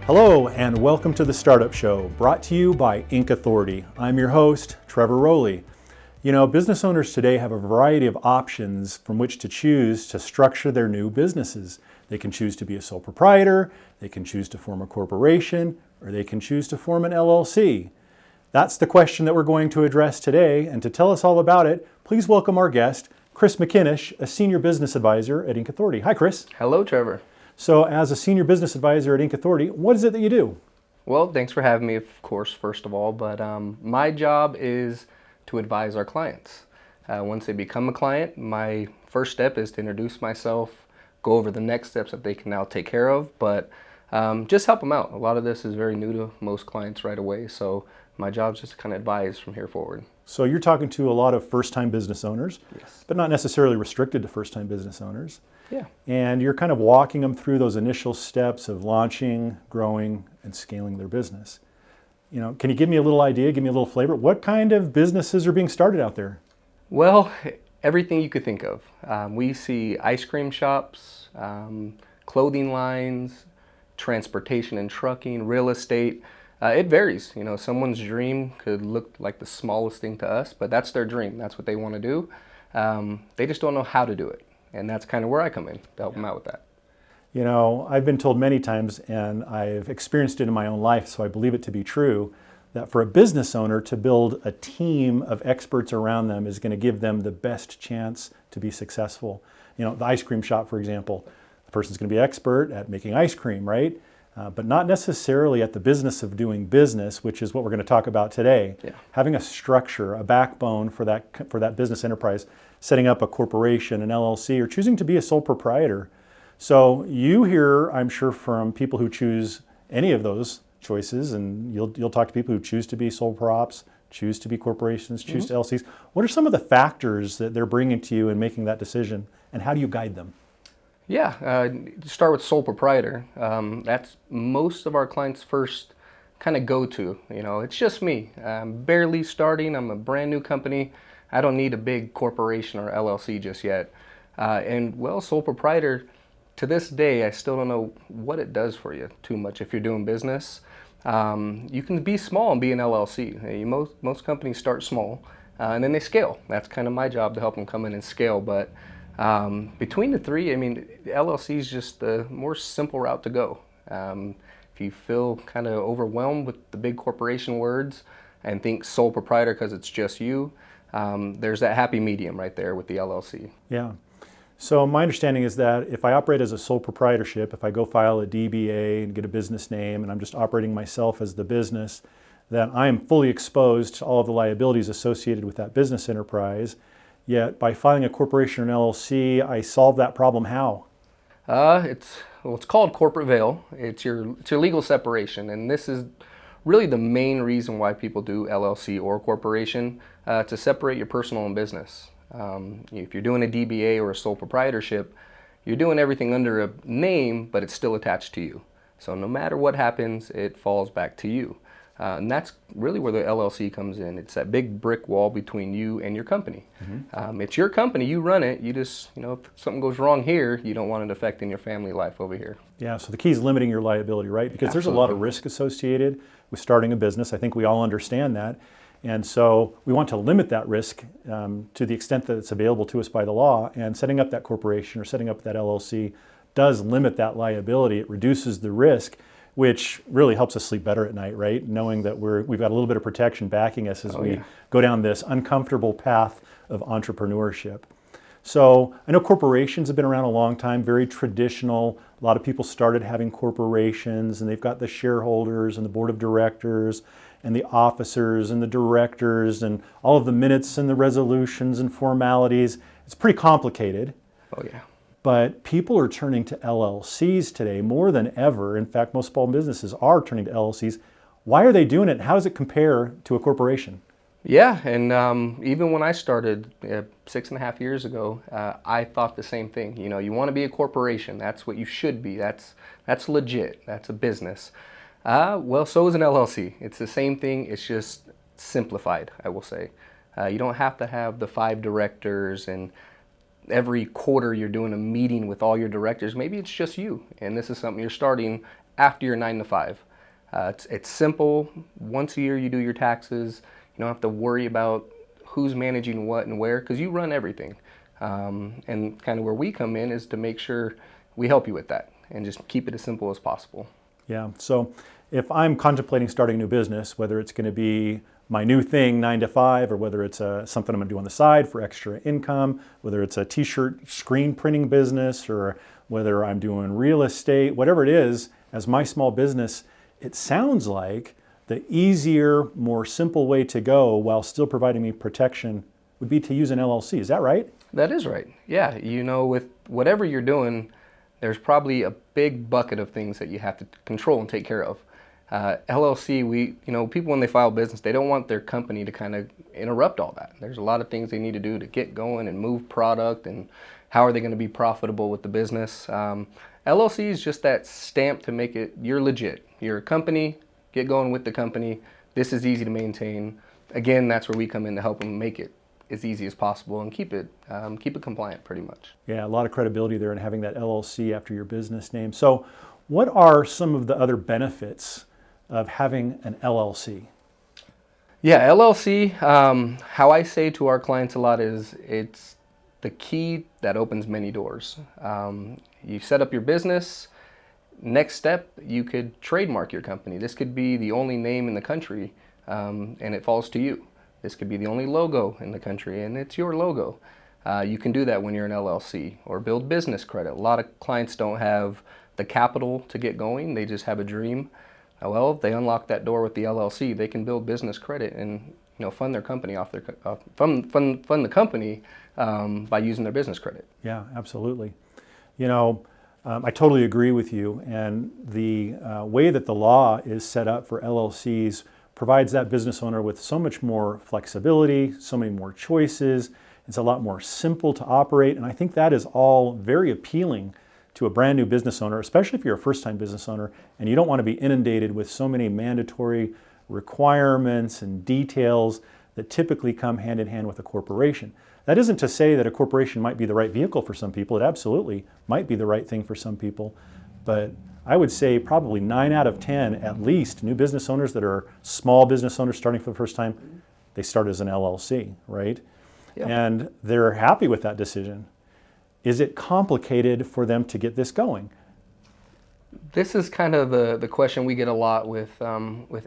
Hello and welcome to the Startup Show, brought to you by Inc. Authority. I'm your host, Trevor Rowley. You know, business owners today have a variety of options from which to choose to structure their new businesses. They can choose to be a sole proprietor, they can choose to form a corporation, or they can choose to form an LLC. That's the question that we're going to address today, and to tell us all about it, please welcome our guest, Chris McKinish, a Senior Business Advisor at Inc. Authority. Hi, Chris. Hello, Trevor. So as a Senior Business Advisor at Inc. Authority, what is it that you do? Well, thanks for having me, of course, first of all, but my job is to advise our clients. Once they become a client, my first step is to introduce myself, go over the next steps that they can now take care of, but just help them out. A lot of this is very new to most clients right away, so my job is just to kind of advise from here forward. So you're talking to a lot of first-time business owners, Yes. but not necessarily restricted to first-time business owners. Yeah. And you're kind of walking them through those initial steps of launching, growing, and scaling their business. You know, can you give me a little idea, give me a little flavor? What kind of businesses are being started out there? Well, everything you could think of. We see ice cream shops, clothing lines, transportation and trucking, real estate. It varies. You know, someone's dream could look like the smallest thing to us, but that's their dream. That's what they want to do. They just don't know how to do it. And that's kind of where I come in to help them out with that. You know, I've been told many times, and I've experienced it in my own life, so I believe it to be true, that for a business owner to build a team of experts around them is going to give them the best chance to be successful. You know, the ice cream shop, for example, the person's going to be expert at making ice cream, right? But not necessarily at the business of doing business, which is what we're going to talk about today. Yeah. Having a structure, a backbone for that business enterprise, setting up a corporation, an LLC, or choosing to be a sole proprietor. So you hear, I'm sure, from people who choose any of those choices, and you'll talk to people who choose to be sole props, choose to be corporations, choose to LLCs. What are some of the factors that they're bringing to you in making that decision, and how do you guide them? Yeah, to start with sole proprietor. That's most of our clients' first kind of go-to. You know, it's just me. I'm barely starting. I'm a brand new company. I don't need a big corporation or LLC just yet. And well, sole proprietor, to this day, I still don't know what it does for you too much if you're doing business. You can be small and be an LLC. Most companies start small and then they scale. That's kind of my job, to help them come in and scale. But between the three, I mean, LLC is just the more simple route to go. If you feel kind of overwhelmed with the big corporation words and think sole proprietor because it's just you, there's that happy medium right there with the LLC. Yeah. So my understanding is that if I operate as a sole proprietorship, if I go file a DBA and get a business name and I'm just operating myself as the business, that I am fully exposed to all of the liabilities associated with that business enterprise. Yet by filing a corporation or an LLC, I solve that problem how? It's called corporate veil. It's your legal separation, and this is really the main reason why people do LLC or corporation, to separate your personal and business. If you're doing a DBA or a sole proprietorship, you're doing everything under a name, but it's still attached to you. So no matter what happens, it falls back to you. And that's really where the LLC comes in. It's that big brick wall between you and your company. It's your company, you run it. You just, you know, if something goes wrong here, you don't want it affecting your family life over here. Yeah, so the key is limiting your liability, right? Because Absolutely. there's a lot of risk associated with starting a business. I think we all understand that. And so we want to limit that risk to the extent that it's available to us by the law. And setting up that corporation or setting up that LLC does limit that liability. It reduces the risk, which really helps us sleep better at night, right? Knowing that we've got a little bit of protection backing us as we go down this uncomfortable path of entrepreneurship. So I know corporations have been around a long time, very traditional. A lot of people started having corporations, and they've got the shareholders and the board of directors and the officers and the directors and all of the minutes and the resolutions and formalities. It's pretty complicated. Oh yeah. But people are turning to LLCs today more than ever. In fact, most small businesses are turning to LLCs. Why are they doing it? How does it compare to a corporation? Yeah, and even when I started 6.5 years ago, I thought the same thing. You know, you want to be a corporation. That's what you should be. That's legit. That's a business. Well, so is an LLC. It's the same thing. It's just simplified, I will say. You don't have to have the 5 directors and every quarter you're doing a meeting with all your directors. Maybe it's just you, and this is something you're starting after your 9 to 5. It's simple. Once a year you do your taxes. You don't have to worry about who's managing what and where, because you run everything. And kind of where we come in is to make sure we help you with that and just keep it as simple as possible. Yeah, so if I'm contemplating starting a new business, whether it's going to be my new thing, 9 to 5, or whether it's something I'm going to do on the side for extra income, whether it's a t-shirt screen printing business, or whether I'm doing real estate, whatever it is, as my small business, it sounds like the easier, more simple way to go while still providing me protection would be to use an LLC. Is that right? That is right. Yeah, with whatever you're doing, there's probably a big bucket of things that you have to control and take care of. LLC, people when they file business, they don't want their company to kind of interrupt all that. There's a lot of things they need to do to get going and move product, and how are they going to be profitable with the business. LLC is just that stamp to make it, you're legit. You're a company, get going with the company. This is easy to maintain. Again, that's where we come in to help them make it as easy as possible and keep it compliant pretty much. Yeah, a lot of credibility there in having that LLC after your business name. So what are some of the other benefits of having an LLC? Yeah, LLC, how I say to our clients a lot is it's the key that opens many doors. You set up your business. Next step, you could trademark your company. This could be the only name in the country, and it falls to you. This could be the only logo in the country, and it's your logo. You can do that when you're an LLC, or build business credit. A lot of clients don't have the capital to get going. They just have a dream. Well, if they unlock that door with the LLC, they can build business credit and fund their company fund the company by using their business credit. Yeah, absolutely. I totally agree with you. And the way that the law is set up for LLCs provides that business owner with so much more flexibility, so many more choices. It's a lot more simple to operate. And I think that is all very appealing to a brand new business owner, especially if you're a first-time business owner and you don't want to be inundated with so many mandatory requirements and details that typically come hand in hand with a corporation. That isn't to say that a corporation might be the right vehicle for some people. It absolutely might be the right thing for some people. But I would say probably 9 out of 10, at least, new business owners that are small business owners starting for the first time, they start as an LLC, right? Yeah. And they're happy with that decision. Is it complicated for them to get this going? This is kind of the question we get a lot with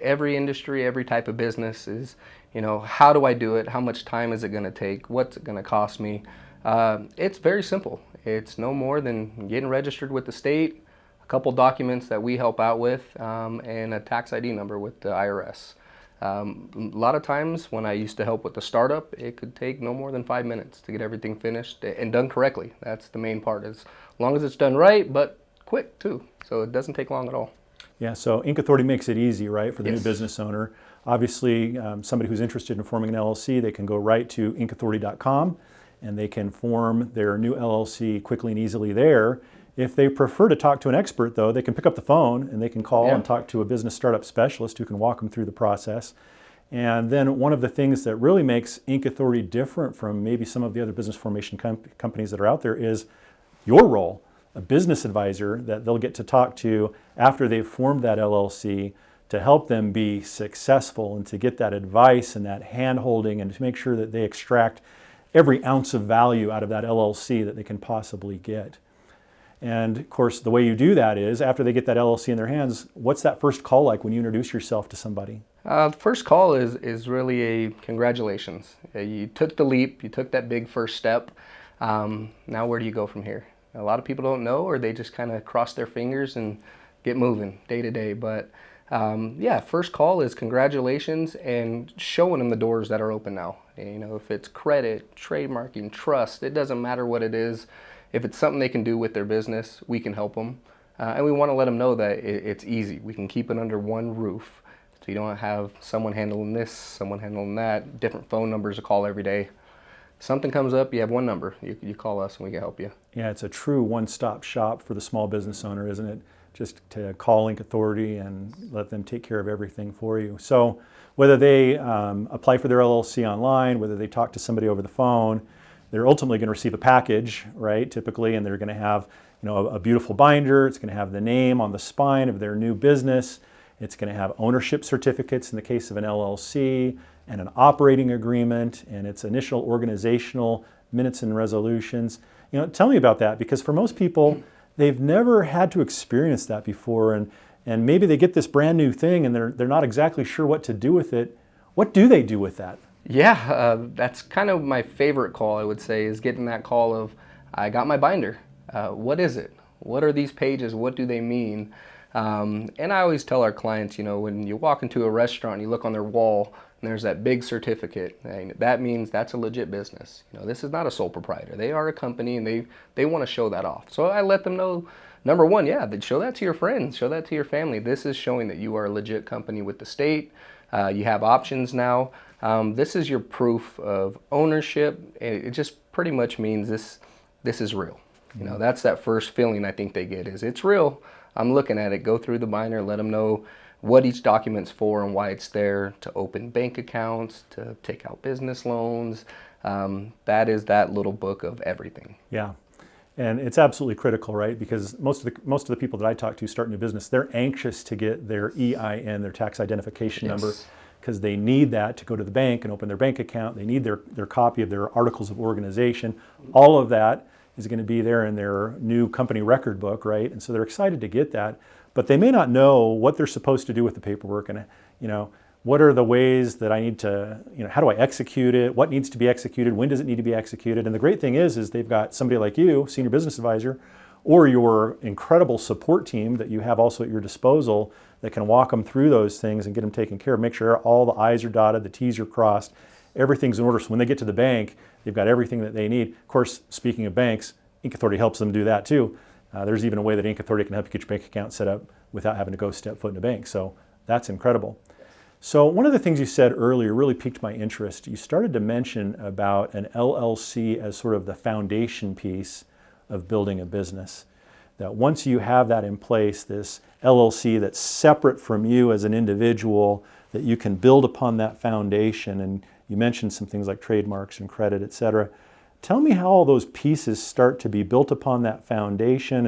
every industry, every type of business is, how do I do it? How much time is it going to take? What's it going to cost me? It's very simple. It's no more than getting registered with the state, a couple documents that we help out with, and a tax ID number with the IRS. A lot of times when I used to help with the startup, it could take no more than 5 minutes to get everything finished and done correctly. That's the main part, as long as it's done right, but quick too. So it doesn't take long at all. Yeah, so Inc. Authority makes it easy, right, for the Yes. new business owner. Obviously, somebody who's interested in forming an LLC, they can go right to incauthority.com and they can form their new LLC quickly and easily there. If they prefer to talk to an expert, though, they can pick up the phone and they can call and talk to a business startup specialist who can walk them through the process. And then one of the things that really makes Inc. Authority different from maybe some of the other business formation companies that are out there is your role, a business advisor that they'll get to talk to after they've formed that LLC to help them be successful and to get that advice and that hand-holding and to make sure that they extract every ounce of value out of that LLC that they can possibly get. And of course, the way you do that is after they get that LLC in their hands, what's that first call like when you introduce yourself to somebody? The first call is really a congratulations. You took the leap, you took that big first step. Now where do you go from here? A lot of people don't know, or they just kind of cross their fingers and get moving day to day. But first call is congratulations and showing them the doors that are open now. If it's credit, trademarking, trust, it doesn't matter what it is. If it's something they can do with their business, we can help them. And we want to let them know that it's easy. We can keep it under one roof. So you don't have someone handling this, someone handling that, different phone numbers to call every day. Something comes up, you have one number. You call us and we can help you. Yeah, it's a true one-stop shop for the small business owner, isn't it? Just to call Inc. Authority and let them take care of everything for you. So whether they apply for their LLC online, whether they talk to somebody over the phone, they're ultimately going to receive a package, right, typically, and they're going to have a beautiful binder. It's going to have the name on the spine of their new business. It's going to have ownership certificates in the case of an LLC, and an operating agreement, and its initial organizational minutes and resolutions. Tell me about that, because for most people, they've never had to experience that before, and maybe they get this brand new thing and they're not exactly sure what to do with it. What do they do with that? Yeah, that's kind of my favorite call, I would say, is getting that call of, I got my binder. What is it? What are these pages? What do they mean? And I always tell our clients, when you walk into a restaurant and you look on their wall and there's that big certificate, that means that's a legit business. This is not a sole proprietor. They are a company, and they want to show that off. So I let them know, number one, show that to your friends, show that to your family. This is showing that you are a legit company with the state. You have options now. This is your proof of ownership. It just pretty much means this is real. That's that first feeling I think they get, is it's real. I'm looking at it. Go through the binder, let them know what each document's for and why it's there, to open bank accounts, to take out business loans. That is that little book of everything. Yeah. And it's absolutely critical, right? Because most of the people that I talk to starting a business, they're anxious to get their EIN, their tax identification number, because they need that to go to the bank and open their bank account. They need their copy of their articles of organization. All of that is going to be there in their new company record book, right? And so they're excited to get that, but they may not know what they're supposed to do with the paperwork, and what are the ways that I need to, how do I execute it? What needs to be executed? When does it need to be executed? And the great thing is they've got somebody like you, senior business advisor, or your incredible support team that you have also at your disposal that can walk them through those things and get them taken care of. Make sure all the I's are dotted, the T's are crossed, everything's in order. So when they get to the bank, they've got everything that they need. Of course, speaking of banks, Inc Authority helps them do that too. There's even a way that Inc Authority can help you get your bank account set up without having to go step foot in a bank. So that's incredible. So one of the things you said earlier really piqued my interest. You started to mention about an LLC as sort of the foundation piece of building a business. That once you have that in place, this LLC that's separate from you as an individual, that you can build upon that foundation. And you mentioned some things like trademarks and credit, et cetera. Tell me how all those pieces start to be built upon that foundation,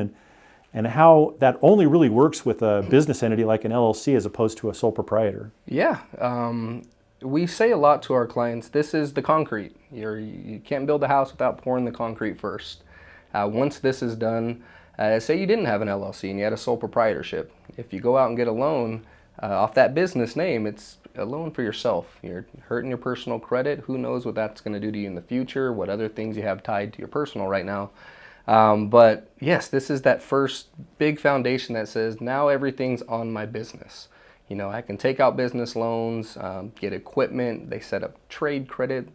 and how that only really works with a business entity like an LLC as opposed to a sole proprietor. Yeah, we say a lot to our clients, this is the concrete. You can't build a house without pouring the concrete first. Once this is done, say you didn't have an LLC and you had a sole proprietorship. If you go out and get a loan off that business name, it's a loan for yourself. You're hurting your personal credit. Who knows what that's going to do to you in the future, what other things you have tied to your personal right now. But yes, this is that first big foundation that says now everything's on my business. I can take out business loans, get equipment. They set up trade credit.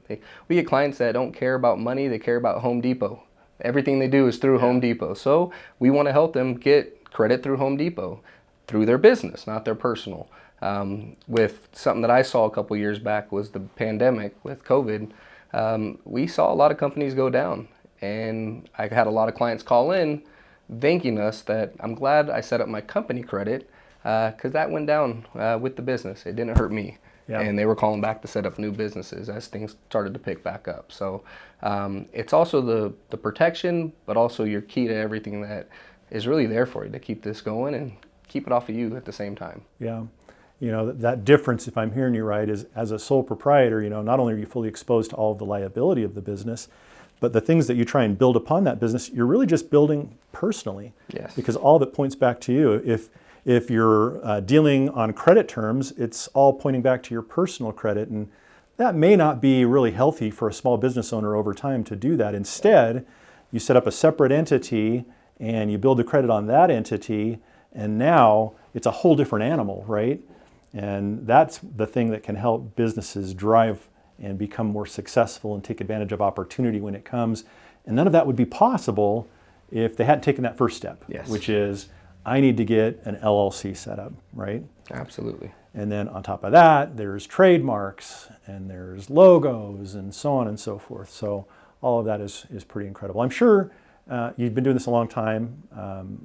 We get clients that don't care about money. They care about Home Depot. Everything they do is through Home Depot. So we want to help them get credit through Home Depot, through their business, not their personal. With something that I saw a couple years back was the pandemic with COVID. We saw a lot of companies go down. And I had a lot of clients call in thanking us that I'm glad I set up my company credit because that went down with the business. It didn't hurt me. Yeah. And they were calling back to set up new businesses as things started to pick back up. So it's also the protection, but also your key to everything that is really there for you to keep this going and keep it off of you at the same time. Yeah. That difference, if I'm hearing you right, is as a sole proprietor, not only are you fully exposed to all of the liability of the business, but the things that you try and build upon that business, you're really just building personally. Yes. Because all that points back to you. If you're dealing on credit terms, it's all pointing back to your personal credit. And that may not be really healthy for a small business owner over time to do that. Instead, you set up a separate entity and you build the credit on that entity. And now it's a whole different animal, right? And that's the thing that can help businesses drive and become more successful and take advantage of opportunity when it comes. And none of that would be possible if they hadn't taken that first step, yes. Which is, I need to get an LLC set up, right? Absolutely. And then on top of that, there's trademarks and there's logos and so on and so forth. So all of that is pretty incredible. I'm sure you've been doing this a long time.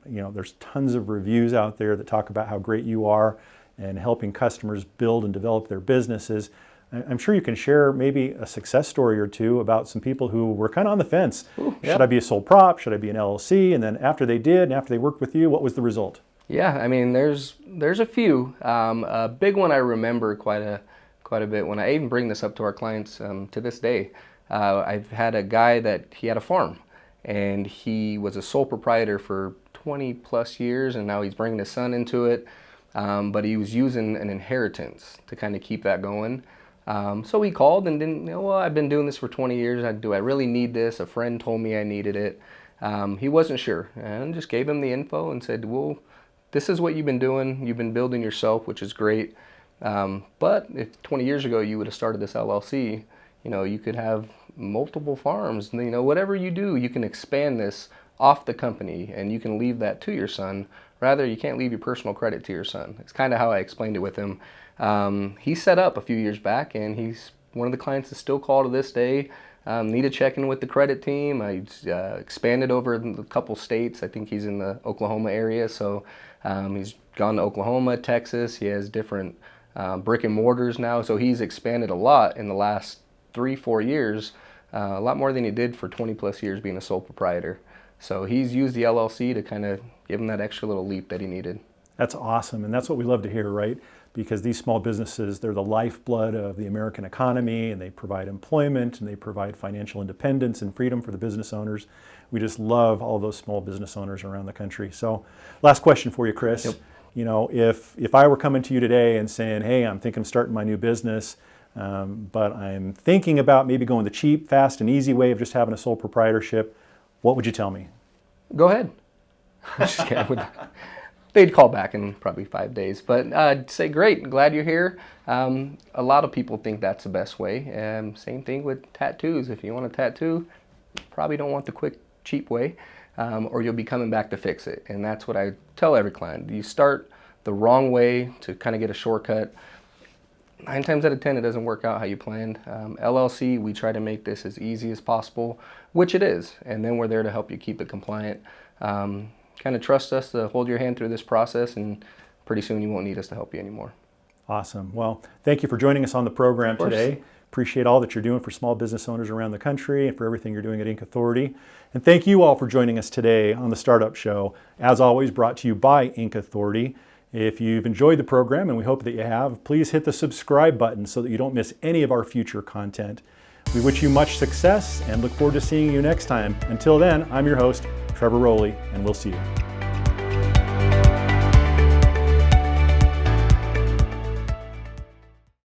There's tons of reviews out there that talk about how great you are and helping customers build and develop their businesses. I'm sure you can share maybe a success story or two about some people who were kind of on the fence. Ooh, Should I be a sole prop? Should I be an LLC? And then after they did, and after they worked with you, what was the result? Yeah, I mean, there's a few. A big one I remember quite a bit when I even bring this up to our clients to this day. I've had a guy that he had a farm, and he was a sole proprietor for 20 plus years, and now he's bringing his son into it. But he was using an inheritance to kind of keep that going. So he called and didn't, well, I've been doing this for 20 years. Do I really need this? A friend told me I needed it. He wasn't sure, and just gave him the info and said, well, this is what you've been doing. You've been building yourself, which is great. But if 20 years ago you would have started this LLC, you could have multiple farms. Whatever you do, you can expand this off the company, and you can leave that to your son. Rather, you can't leave your personal credit to your son. It's kind of how I explained it with him. He set up a few years back, and he's one of the clients that still call to this day. Need to check in with the credit team. I expanded over a couple states. I think he's in the Oklahoma area, so he's gone to Oklahoma, Texas. He has different brick and mortars now, so he's expanded a lot in the last 3-4 years, a lot more than he did for 20 plus years being a sole proprietor. So he's used the LLC to kind of give him that extra little leap that he needed. That's awesome, and that's what we love to hear, right? Because these small businesses, they're the lifeblood of the American economy, and they provide employment, and they provide financial independence and freedom for the business owners. We just love all those small business owners around the country. So last question for you, Chris. Yep. If I were coming to you today and saying, hey, I'm thinking of starting my new business, but I'm thinking about maybe going the cheap, fast, and easy way of just having a sole proprietorship, what would you tell me? Go ahead. Just kidding. They'd call back in probably 5 days, but I'd say, great, glad you're here. A lot of people think that's the best way. Same thing with tattoos. If you want a tattoo, you probably don't want the quick, cheap way, or you'll be coming back to fix it. And that's what I tell every client. You start the wrong way to kind of get a shortcut. 9 times out of 10, it doesn't work out how you planned. LLC, we try to make this as easy as possible, which it is, and then we're there to help you keep it compliant. Kind of trust us to hold your hand through this process, and pretty soon you won't need us to help you anymore. Awesome. Well, thank you for joining us on the program today. Appreciate all that you're doing for small business owners around the country and for everything you're doing at Inc. Authority. And thank you all for joining us today on the Startup Show. As always, brought to you by Inc. Authority. If you've enjoyed the program, and we hope that you have, please hit the subscribe button so that you don't miss any of our future content. We wish you much success and look forward to seeing you next time. Until then, I'm your host, Trevor Rowley, and we'll see you.